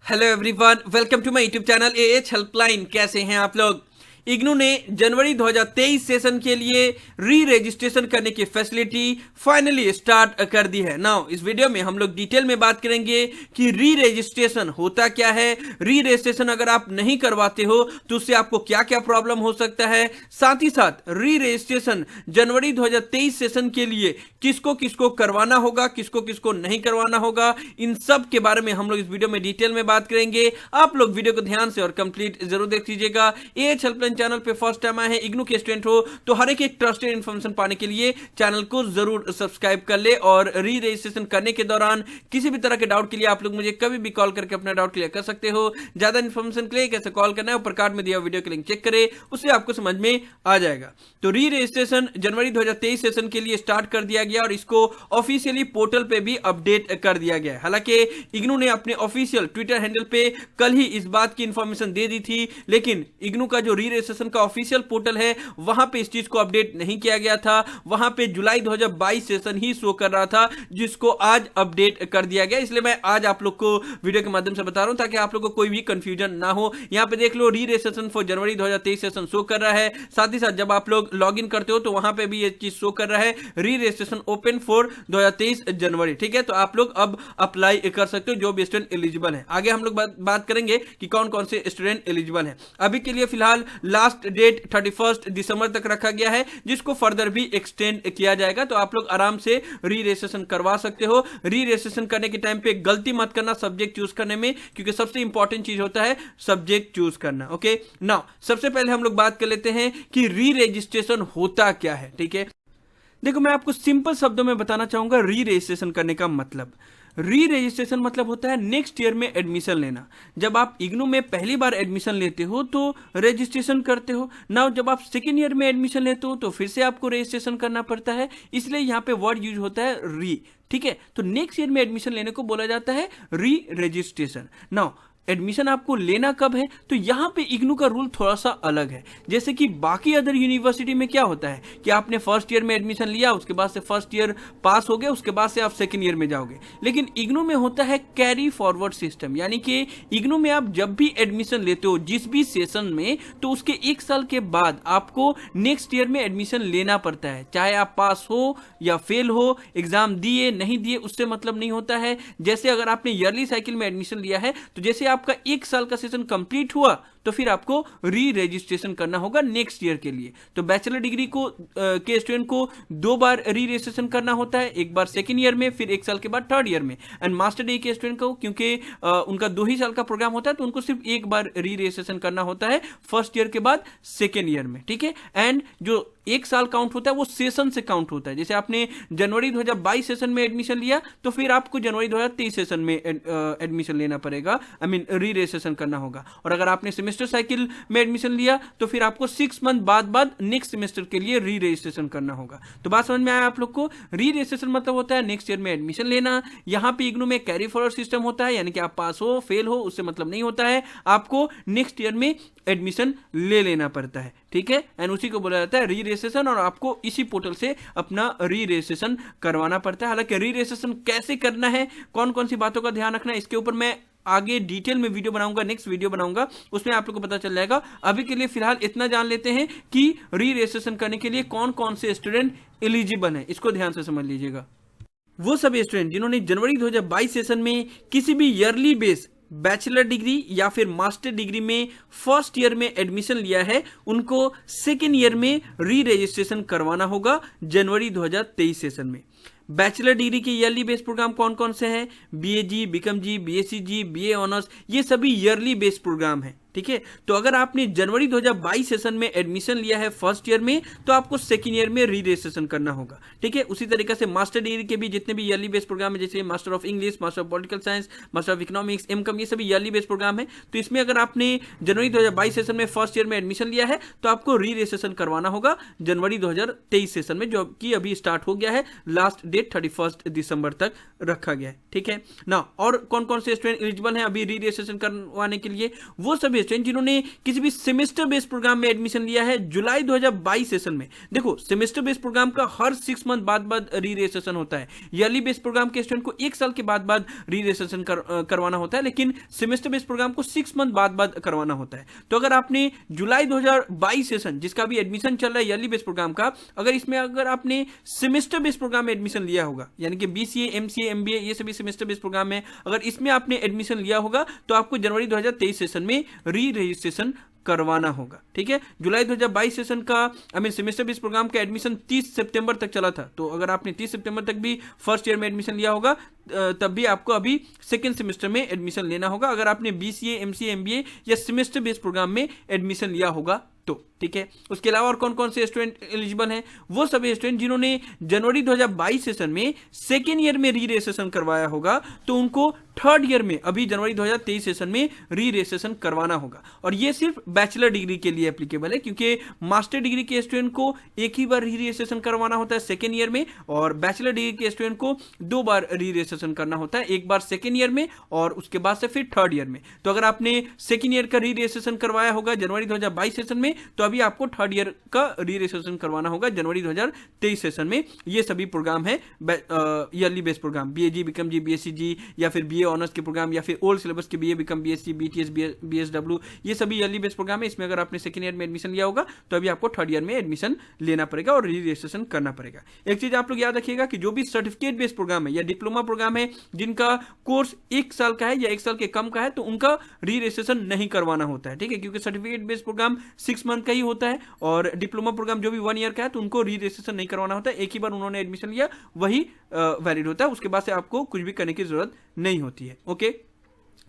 Hello everyone, welcome to my YouTube channel AH helpline. कैसे हैं आप लोग। इग्नू ने जनवरी 2023 सेशन के लिए री रजिस्ट्रेशन करने की फैसिलिटी फाइनली स्टार्ट कर दी है। नाउ इस वीडियो में हम लोग डिटेल में बात करेंगे कि री रजिस्ट्रेशन होता क्या है, री रजिस्ट्रेशन अगर आप नहीं करवाते हो तो उससे आपको क्या क्या प्रॉब्लम हो सकता है, साथ ही साथ री रजिस्ट्रेशन जनवरी 2023 सेशन के लिए किसको किसको करवाना होगा, किसको किसको नहीं करवाना होगा, इन सब के बारे में हम लोग इस वीडियो में डिटेल में बात करेंगे। आप लोग वीडियो को ध्यान से और कंप्लीट जरूर देख लीजिएगा। एएच हेल्पलाइन चैनल पे फर्स्ट टाइम आए हैं, इग्नू के स्टूडेंट हो तो हर एक ट्रस्टेड इन्फॉर्मेशन पाने के लिए चैनल को जरूर सब्सक्राइब कर ले। और री रजिस्ट्रेशन करने के दौरान किसी भी तरह के डाउट के लिए आप लोग मुझे कभी भी कॉल करके अपना डाउट क्लियर कर सकते हो। ज्यादा इन्फॉर्मेशन के लिए कैसे कॉल करना है ऊपर कार्ड में दिया वीडियो के लिंक चेक करें, उससे आपको समझ में आ जाएगा। तो री रजिस्ट्रेशन जनवरी 2023 सेशन के लिए स्टार्ट कर दिया गया और इसको ऑफिशियली पोर्टल पे भी अपडेट कर दिया गया है। हालांकि इग्नू ने अपने ऑफिशियल ट्विटर हैंडल पे कल ही इस बात की इंफॉर्मेशन दे दी थी, लेकिन इग्नू का जो री रजिस्ट्रेशन का ऑफिशियल पोर्टल है वहां पे इस चीज को अपडेट नहीं किया गया था। वहां पे जुलाई 2022 सेशन ही शो कर रहा था, जिसको आज अपडेट कर दिया गया। इसलिए मैं आज आप लोग को वीडियो के माध्यम से बता रहा हूं ताकि आप लोग को कोई भी कंफ्यूजन ना हो। यहां पे देख लो, reregistration for January 2023 session show कर रहा है। साथ ही साथ जब आप लोग लॉग इन करते हो तो वहां पे भी ये चीज शो कर रहा है, री रजिस्ट्रेशन ओपन फॉर 2023 जनवरी। ठीक है, तो आप लोग अब अप्लाई कर सकते हो जो भी स्टूडेंट एलिजिबल है। आगे हम लोग बात करेंगे कि कौन कौन से स्टूडेंट एलिजिबल है। अभी के लिए फिलहाल लास्ट डेट 31 दिसंबर तक रखा गया है, जिसको फर्दर भी एक्सटेंड किया जाएगा। तो आप लोग आराम से री रजिस्ट्रेशन करवा सकते हो। री रजिस्ट्रेशन करने के टाइम पे गलती मत करना सब्जेक्ट चूज करने में, क्योंकि सबसे इंपॉर्टेंट चीज होता है सब्जेक्ट चूज करना। ओके, नाउ सबसे पहले हम लोग बात कर लेते हैं कि री रजिस्ट्रेशन होता क्या है। ठीक है, देखो मैं आपको सिंपल शब्दों में बताना चाहूंगा री रजिस्ट्रेशन करने का मतलब। री रजिस्ट्रेशन मतलब होता है नेक्स्ट ईयर में एडमिशन लेना। जब आप इग्नू में पहली बार एडमिशन लेते हो तो रजिस्ट्रेशन करते हो ना, जब आप सेकेंड ईयर में एडमिशन लेते हो तो फिर से आपको रजिस्ट्रेशन करना पड़ता है, इसलिए यहाँ पे वर्ड यूज होता है री। ठीक है, तो नेक्स्ट ईयर में एडमिशन लेने को बोला जाता है री रजिस्ट्रेशन। नाउ एडमिशन आपको लेना कब है, तो यहां पे इग्नू का रूल थोड़ा सा अलग है। जैसे कि बाकी अदर यूनिवर्सिटी में क्या होता है कि आपने फर्स्ट ईयर में एडमिशन लिया, उसके बाद से फर्स्ट ईयर पास हो गया, उसके बाद से आप सेकंड ईयर में जाओगे। लेकिन इग्नू में होता है कैरी फॉरवर्ड सिस्टम, यानी कि इग्नू में आप जब भी एडमिशन लेते हो जिस भी सेशन में, तो उसके एक साल के बाद आपको नेक्स्ट ईयर में एडमिशन लेना पड़ता है। चाहे आप पास हो या फेल हो, एग्जाम दिए नहीं दिए, उससे मतलब नहीं होता है। जैसे अगर आपने ईयरली साइकिल में एडमिशन लिया है तो जैसे आपका एक साल का सेशन कंप्लीट हुआ तो फिर आपको री रजिस्ट्रेशन करना होगा नेक्स्ट ईयर के लिए। तो बैचलर डिग्री को के स्टूडेंट को 2 बार री रजिस्ट्रेशन करना होता है, एक बार सेकेंड ईयर में, फिर एक साल के बाद थर्ड ईयर में। एंड मास्टर डिग्री के स्टूडेंट को क्योंकि उनका 2 ही साल का प्रोग्राम होता है तो उनको सिर्फ एक बार री रजिस्ट्रेशन करना होता है फर्स्ट ईयर के बाद सेकेंड ईयर में। ठीक है, एंड जो एक साल काउंट होता है वो सेशन से काउंट होता है। जैसे आपने जनवरी 2022 सेशन में एडमिशन लिया तो फिर आपको जनवरी 2023 सेशन में एडमिशन लेना पड़ेगा, आई मीन री रजिस्ट्रेशन करना होगा। और अगर आपने सेमेस्टर साइकिल में एडमिशन लिया तो फिर आपको 6 मंथ बाद नेक्स्ट सेमेस्टर के लिए री रजिस्ट्रेशन करना होगा। तो बात समझ में आया आप लोग को। री रजिस्ट्रेशन मतलब होता है नेक्स्ट ईयर में एडमिशन लेना। यहां पे इग्नू में कैरी फॉरवर्ड सिस्टम होता है, यानी कि आप पास हो फेल हो उससे मतलब नहीं होता है, आपको नेक्स्ट ईयर में एडमिशन ले लेना पड़ता है। ठीक है, एंड उसी को बोला जाता है री रजिस्ट्रेशन, और आपको इसी पोर्टल से अपना री रजिस्ट्रेशन करवाना पड़ता है। हालांकि री रजिस्ट्रेशन कैसे करना है, कौन कौन सी बातों का ध्यान रखना है, इसके ऊपर मैं आगे डिटेल में वीडियो बनाऊंगा, नेक्स्ट वीडियो बनाऊंगा, उसमें आप लोग को पता चल जाएगा। अभी के लिए फिलहाल इतना जान लेते हैं कि री रजिस्ट्रेशन करने के लिए कौन कौन से स्टूडेंट एलिजिबल हैं, इसको ध्यान से समझ लीजिएगा। वो सभी स्टूडेंट जिन्होंने जनवरी 2022 सेशन में किसी भी ईयरली बेस बैचलर डिग्री या फिर मास्टर डिग्री में फर्स्ट ईयर में एडमिशन लिया है, उनको सेकेंड ईयर में री रजिस्ट्रेशन करवाना होगा जनवरी 2023 सेशन में। बैचलर डिग्री के ईयरली बेस प्रोग्राम कौन कौन से हैं, बीएजी, बीकॉम जी, बीएससी जी, बीए ऑनर्स, ये सभी ईयरली बेस प्रोग्राम हैं। ठीक है, तो अगर आपने जनवरी 2022 सेशन में एडमिशन लिया है फर्स्ट ईयर में तो आपको सेकेंड ईयर में री रजिस्ट्रेशन करना होगा। ठीक है, उसी तरीके से मास्टर डिग्री के भी जितने भी ईयरली बेस प्रोग्राम है, जैसे master of English, master of political science, master of economics, MCom, ये सभी ईयरली बेस प्रोग्राम है। तो इसमें अगर आपने जनवरी 2022 सेशन में फर्स्ट ईयर में एडमिशन लिया है तो आपको री रजिस्ट्रेशन करवाना होगा जनवरी 2023 सेशन में, जो कि अभी स्टार्ट हो गया है। लास्ट डेट 31 दिसंबर तक रखा गया है। ठीक है ना, और कौन कौन से स्टूडेंट एलिजिबल हैं अभी री रजिस्ट्रेशन करवाने के लिए, वो सभी स्टूडेंट जिन्होंने किसी भी सेमेस्टर बेस्ड प्रोग्राम में एडमिशन लिया है जुलाई 2022 सेशन में, देखो सेमेस्टर बेस्ड प्रोग्राम का हर 6 मंथ बाद री रजिस्ट्रेशन होता है। ईयरली बेस्ड प्रोग्राम के स्टूडेंट को 1 साल के बाद री रजिस्ट्रेशन करवाना होता है, लेकिन सेमेस्टर बेस्ड प्रोग्राम को 6 मंथ बाद करवाना होता है। तो अगर आपने जुलाई 2022 सेशन जिसका भी एडमिशन चल रहा है ईयरली बेस्ड प्रोग्राम का, अगर आपने सेमेस्टर बेस्ड प्रोग्राम में एडमिशन लिया होगा, यानी कि बीसीए, एमसीए, एमबीए ये सभी सेमेस्टर बेस्ड प्रोग्राम है, अगर इसमें आपने एडमिशन लिया होगा तो आपको जनवरी 2023 सेशन में री रजिस्ट्रेशन करवाना होगा। ठीक है, जुलाई 2022 सेशन का सेमेस्टर बेस्ड प्रोग्राम का एडमिशन 30 सितंबर तक चला था। तो अगर आपने 30 सितंबर तक भी फर्स्ट ईयर में एडमिशन लिया होगा तब भी आपको अभी सेकेंड सेमेस्टर में एडमिशन लेना होगा, अगर आपने बीसीए, एमसीए, एमबीए या सेमेस्टर बेस्ड प्रोग्राम में एडमिशन लिया होगा तो। ठीक है, उसके अलावा और कौन कौन से स्टूडेंट एलिजिबल हैं? वो सभी स्टूडेंट जिन्होंने जनवरी 2022 सेशन में सेकेंड ईयर में री रजिस्ट्रेशन करवाया होगा तो उनको थर्ड ईयर में अभी जनवरी 2023 सेशन में री रजिस्ट्रेशन करवाना होगा। और ये सिर्फ बैचलर डिग्री के लिए एप्लीकेबल है, क्योंकि मास्टर डिग्री के स्टूडेंट को एक ही बार री रजिस्ट्रेशन करवाना होता है सेकेंड ईयर में, और बैचलर डिग्री के स्टूडेंट को 2 बार री रजिस्ट्रेशन करना होता है, एक बार सेकेंड ईयर में और उसके बाद से फिर थर्ड ईयर में। तो अगर आपने सेकेंड ईयर का री रजिस्ट्रेशन करवाया होगा जनवरी 2022 सेशन में तो अभी आपको थर्ड ईयर का री रजिस्ट्रेशन करवाना होगा जनवरी 2023 सेशन में। ये सभी प्रोग्राम है yearly based programme, BAG, BCom G, BSc G या फिर बीए ऑनर्स के प्रोग्राम या फिर ओल्ड सिलेबस के BA, BCom, BSc, BTS, BSW, ये सभी ईयरली बेस्ड प्रोग्राम है। इसमें अगर आपने सेकेंड ईयर में एडमिशन लिया होगा तो अभी आपको थर्ड ईयर में एडमिशन लेना पड़ेगा और री रजिस्ट्रेशन करना पड़ेगा। एक चीज आप लोग याद रखिएगा कि जो भी सर्टिफिकेट बेस्ड प्रोग्राम है या डिप्लोमा प्रोग्राम है जिनका कोर्स 1 साल का है या 1 साल के कम का है तो उनका री रजिस्ट्रेशन नहीं करवाना होता है। ठीक है, क्योंकि सर्टिफिकेट बेस्ड प्रोग्राम 6 मंथ का ही होता है और डिप्लोमा प्रोग्राम जो भी 1 ईयर का है तो उनको री रजिस्ट्रेशन नहीं करवाना होता है। एक ही बार उन्होंने एडमिशन लिया वही वैलिड होता है, उसके बाद से आपको कुछ भी करने की जरूरत नहीं होती है। ओके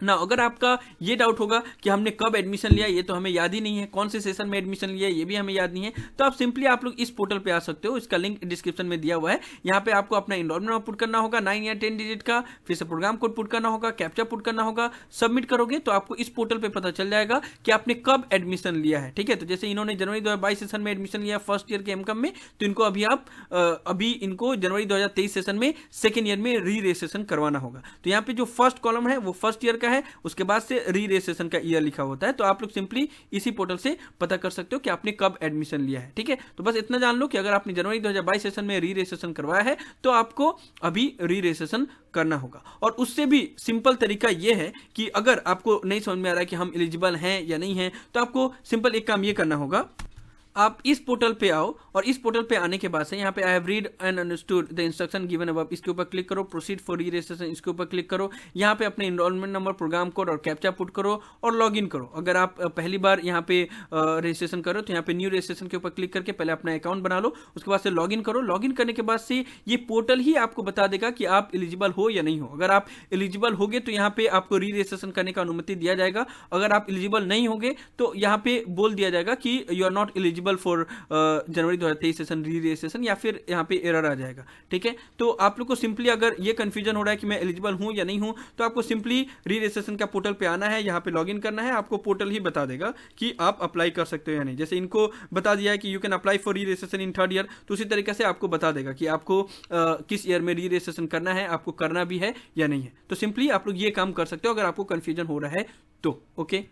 ना, अगर आपका ये डाउट होगा कि हमने कब एडमिशन लिया ये तो हमें याद ही नहीं है, कौन से सेशन में एडमिशन लिया ये भी हमें याद नहीं है, तो आप सिंपली आप लोग इस पोर्टल पे आ सकते हो, इसका लिंक डिस्क्रिप्शन में दिया हुआ है। यहाँ पे आपको अपना एनरोलमेंट नंबर पुट करना होगा 9 या 10 डिजिट का, फिर से प्रोग्राम कोड पुट करना होगा, कैप्चा पुट करना होगा, सबमिट करोगे तो आपको इस पोर्टल पर पता चल जाएगा कि आपने कब एडमिशन लिया है। ठीक है, तो जैसे इन्होंने जनवरी 2022 सेशन में एडमिशन लिया फर्स्ट ईयर के एमकॉम में, तो इनको अभी इनको जनवरी 2023 सेशन में सेकेंड ईयर में री रजिस्ट्रेशन करवाना होगा। तो यहाँ पे जो फर्स्ट कॉलम है वो फर्स्ट ईयर का है, उसके बाद से री रजिस्ट्रेशन का ईयर लिखा होता है। तो आप लोग सिंपली इसी पोर्टल से पता कर सकते हो कि आपने कब एडमिशन लिया है। ठीक है, तो बस इतना जान लो कि अगर आपने जनवरी 2022 सेशन में री रजिस्ट्रेशन करवाया है तो आपको अभी री रजिस्ट्रेशन करना होगा। और उससे भी सिंपल तरीका यह है कि अगर आपको नहीं समझ में आ रहा है कि हम एलिजिबल हैं या नहीं हैं तो आपको सिंपल एक काम ये करना होगा, आप इस पोर्टल पे आओ और इस पोर्टल पे आने के बाद से यहाँ पे I have read and understood the instruction given above, इसके ऊपर क्लिक करो, प्रोसीड फॉर री रजिस्ट्रेशन इसके ऊपर क्लिक करो, यहाँ पे अपने एनरोलमेंट नंबर, प्रोग्राम कोड और कैप्चा पुट करो और लॉगिन करो। अगर आप पहली बार यहाँ पे रजिस्ट्रेशन करो तो यहाँ पे न्यू रजिस्ट्रेशन के ऊपर क्लिक करके पहले अपना अकाउंट बना लो, उसके बाद से लॉगिन करो। लॉगिन करने के बाद से ये पोर्टल ही आपको बता देगा कि आप एलिजिबल हो या नहीं हो। अगर आप एलिजिबल होगे तो यहाँ पे आपको री रजिस्ट्रेशन करने का अनुमति दिया जाएगा, अगर आप एलिजिबल नहीं होगे तो यहाँ पे बोल दिया जाएगा कि you are not eligible for January 2023 session re registration या फिर यहाँ पे एरर आ जाएगा। ठीक है, तो आप लोग को सिंपली अगर ये कंफ्यूजन हो रहा है कि मैं एलिजिबल हूँ या नहीं हूँ तो आपको सिंपली री रजिस्ट्रेशन का पोर्टल पे आना है, यहाँ पे लॉगिन करना है, आपको पोर्टल ही बता देगा कि आप अप्लाई कर सकते हो या नहीं। जैसे इनको बता दिया है कि यू कैन अप्लाई फॉर री रजिस्ट्रेशन इन थर्ड ईयर, तो उसी तरीके से आपको बता देगा कि आपको किस ईयर में री रजिस्ट्रेशन करना है, आपको करना भी है या नहीं है। तो सिंपली आप लोग ये काम कर सकते हो अगर आपको कंफ्यूजन हो रहा है तो। ओके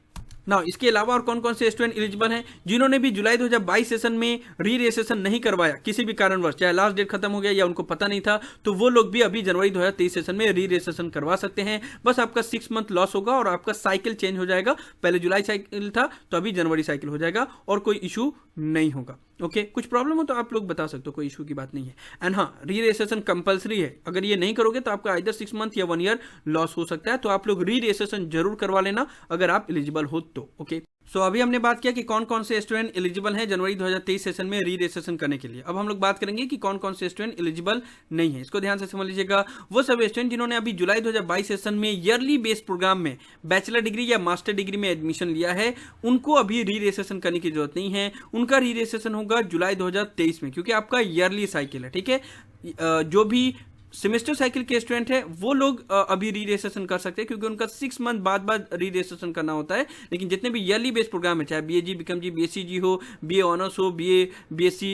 ना, इसके अलावा और कौन कौन से स्टूडेंट एलिजिबल हैं जिन्होंने भी जुलाई 2022 सेशन में री रजिस्ट्रेशन नहीं करवाया किसी भी कारणवश, चाहे लास्ट डेट खत्म हो गया या उनको पता नहीं था, तो वो लोग भी अभी जनवरी 2023 सेशन में री रजिस्ट्रेशन करवा सकते हैं। बस आपका 6 मंथ लॉस होगा और आपका साइकिल चेंज हो जाएगा, पहले जुलाई साइकिल था तो अभी जनवरी साइकिल हो जाएगा और कोई इशू नहीं होगा। ओके, कुछ प्रॉब्लम हो तो आप लोग बता सकते हो, कोई इशू की बात नहीं है। एंड हाँ, री रजिस्ट्रेशन कंपलसरी है, अगर ये नहीं करोगे तो आपका इधर 6 मंथ या 1 ईयर लॉस हो सकता है। तो आप लोग री रजिस्ट्रेशन जरूर करवा लेना अगर आप एलिजिबल हो तो। ओके, सो अभी हमने बात किया कि कौन कौन से स्टूडेंट एलिजिबल हैं जनवरी 2023 सेशन में री रजिस्ट्रेशन करने के लिए। अब हम लोग बात करेंगे कि कौन कौन से स्टूडेंट एलिजिबल नहीं है। इसको ध्यान से समझ लीजिएगा। वो सभी स्टूडेंट जिन्होंने अभी जुलाई 2022 सेशन में ईयरली बेस्ड प्रोग्राम में बैचलर डिग्री या मास्टर डिग्री में एडमिशन लिया है, उनको अभी री रजिस्ट्रेशन करने की जरूरत नहीं है। उनका री रजिस्ट्रेशन होगा जुलाई 2023 में, क्योंकि आपका ईयरली साइकिल है। ठीक है, जो भी सेमेस्टर साइकिल के स्टूडेंट है वो लोग अभी री रजिस्ट्रेशन कर सकते हैं, क्योंकि उनका 6 मंथ बाद री रजिस्ट्रेशन करना होता है। लेकिन जितने भी ईयरली बेस्ड प्रोग्राम है, चाहे BAG, BCom, BSc हो, BA ऑनर्स हो, BA, BSc,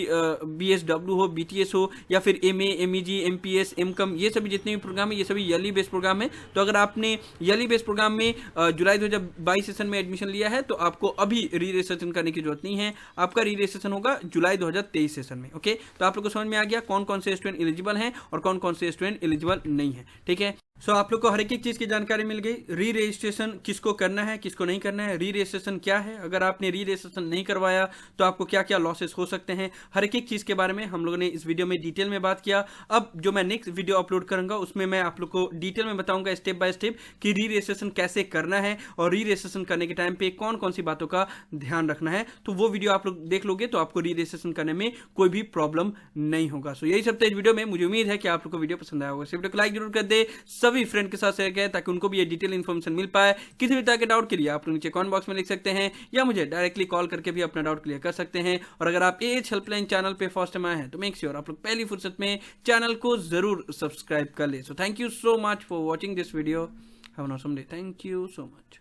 BSW हो, BTS हो, या फिर MA, MEG, MPS, MCom, ये सभी जितने भी प्रोग्राम है ये सभी ईयरली बेस्ड प्रोग्राम है। तो अगर आपने ईयरली बेस्ड प्रोग्राम में जुलाई 2022 सेशन में एडमिशन लिया है तो आपको अभी री रजिस्ट्रेशन करने की जरूरत नहीं है। आपका री रजिस्ट्रेशन होगा जुलाई 2023 सेशन में। ओके, तो आप लोग को समझ में आ गया कौन कौन से स्टूडेंट एलिजिबल हैं और कौन कौन से स्टूडेंट एलिजिबल नहीं है। ठीक है, सो आप लोग को हर एक चीज की जानकारी मिल गई। री रजिस्ट्रेशन किसको करना है, किसको नहीं करना है, री रजिस्ट्रेशन क्या है, अगर आपने री रजिस्ट्रेशन नहीं करवाया तो आपको क्या क्या लॉसेस हो सकते हैं, हर एक चीज के बारे में हम लोगों ने इस वीडियो में डिटेल में बात किया। अब जो मैं नेक्स्ट वीडियो अपलोड करूंगा उसमें मैं आप लोग को डिटेल में बताऊंगा स्टेप बाय स्टेप कि री रजिस्ट्रेशन कैसे करना है और री रजिस्ट्रेशन करने के टाइम पे कौन कौन सी बातों का ध्यान रखना है। तो वो वीडियो आप लोग देख लोगे तो आपको री रजिस्ट्रेशन करने में कोई भी प्रॉब्लम नहीं होगा। सो यही सब था इस वीडियो में। मुझे उम्मीद है कि आप लोग को वीडियो पसंद आया होगा। इस वीडियो को लाइक जरूर कर दे, सभी फ्रेंड के साथ शेयर करें ताकि उनको भी ये डिटेल इन्फॉर्मेशन मिल पाए। किसी भी तरह के डाउट के लिए आप लोग नीचे कमेंट बॉक्स में लिख सकते हैं या मुझे डायरेक्टली कॉल करके भी अपना डाउट क्लियर कर सकते हैं। और अगर आप एएच हेल्पलाइन चैनल पे फर्स्ट टाइम आए हैं तो मेक श्योर आप लोग पहली फुर्सत में चैनल को जरूर सब्सक्राइब कर ले। So thank you so much for watching this video. Have a awesome day. Thank you so much.